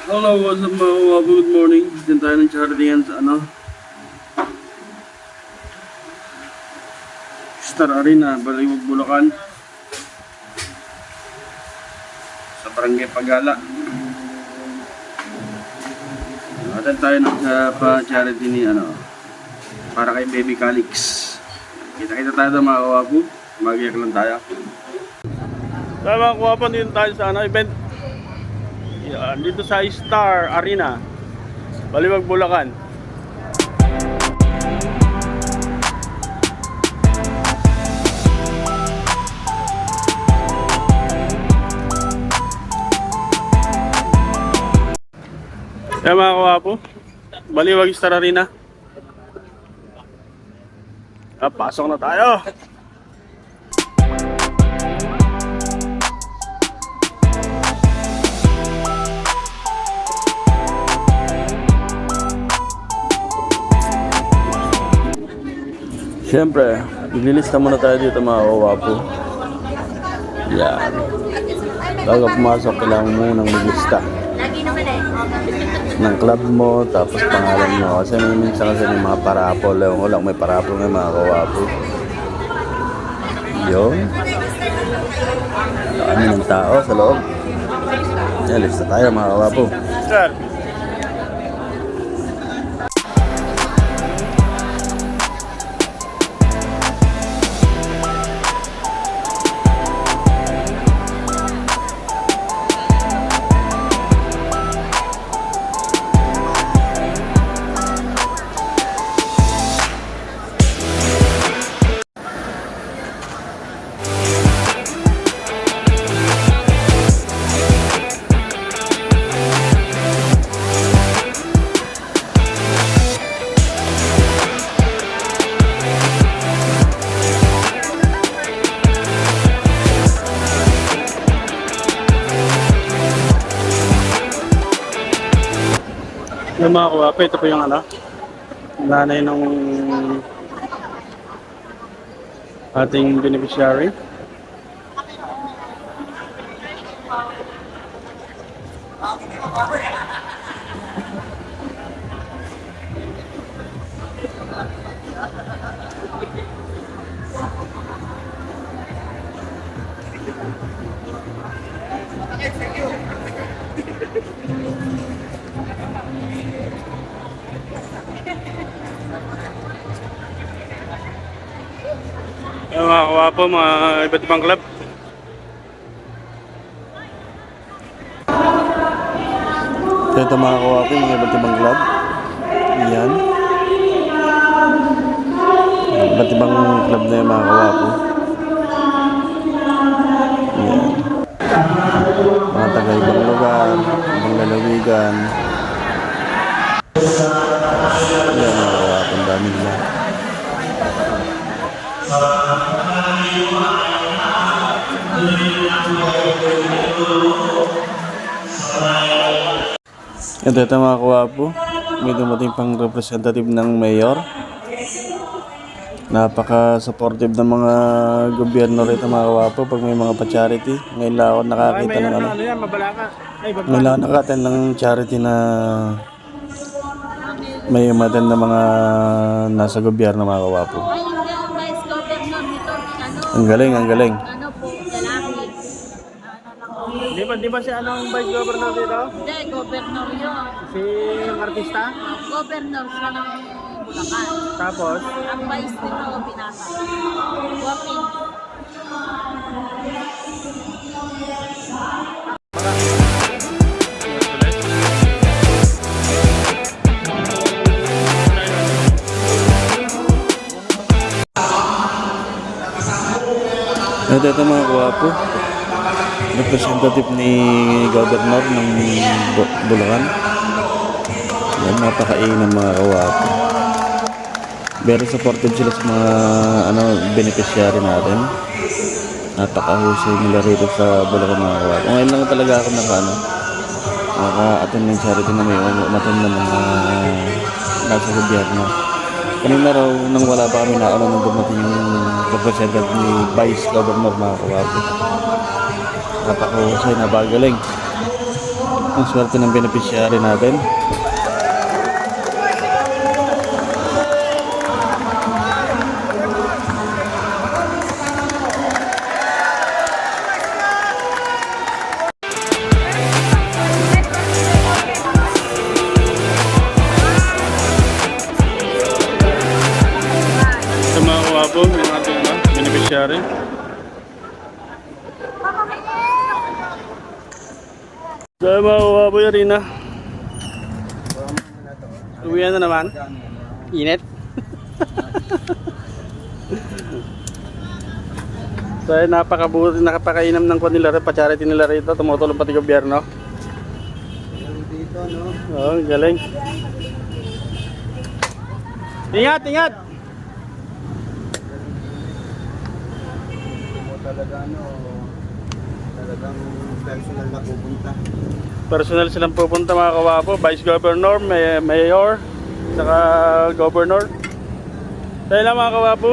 Hello, what's up mga kawapo? Good morning. Diyan tayo ng charity yan sa Star Arena, Baliwag, Bulacan. Sa Barangay Pagala. Atin tayo pa-charity ni para kay Baby Calix. Kita-kita tayo mga kawapo. Magiyak lang tayo. Tayo mga kawapo, dito tayo sa event. Yan, dito sa Star Arena, Baliwag, Bulacan. Yan mga kawapo, Baliwag Star Arena. Pasok na tayo. Siyempre, ililista muna tayo dito mga kawapo. Yan. Bago pumasok, kailangan mo nang maglista ng club mo, tapos pangalan mo. Kasi minsan kasi may mga parapol. Ewan ko lang, may parapol ng mga kawapo. Yun. Dami ng tao sa loob. Yan, lista tayo mga kawapo. Sir. Yung mga kawapo, ito po yung nanay ng ating beneficiary. Yung mga kawapo, mga iba't ibang club. Ito mga kawapo, mga iba't ibang club. Yan. Iba't ibang club na yung mga kawapo. Yan. Mga taga-ibang lugar, ibang lalawigan. Yan mga kawapo, ang dami nila. Ito mga kawapo, may dumating pang representative ng mayor. Napaka-supportive ng mga gobyerno rito mga kawapo pag may mga pa-charity. Ngayon lang ako nakakita ng ngayon lang ako nakakita ng charity na may umaten na mga nasa gobyerno mga kawapo. Ang galing, ang galing. Di ba si anong vice governor dito? Hindi, governor yun. Si yung artista? Governor siya ng Bulacan. Tapos? Ang vice nito, binasa. Wapin. Ito mga kawapo, representative ni Governor ng Bulacan. Yan, napakain ng mga kawapo. Very supportive sila sa mga beneficiary natin. Napakahusay nila rito sa Bulacan mga kawapo. Ngayon lang talaga ako naka-attend ng charity na may umattend ng mga nasa gobyerno. Kanina raw nang wala pa kami nung dumating yung representative ni Vice Governor mga kawapo. Napakahusay, napakagaling. Ang swerte ng beneficiary natin. Sa mga kawapo, yung ating beneficiary. Sa mga kawapo yan rin na. Uwian na naman. Init. So napakabuti, nakapakainam ng kwan nila rin, pa-charity nila rito, tumutulong pati gobyerno. Dito, no? Oo, galing. Ingat, ingat! Talaga, talagang personal na pupunta. Personal silang pupunta mga kawapo, Vice Governor, Mayor, saka Governor. Tayo lang mga kawapo.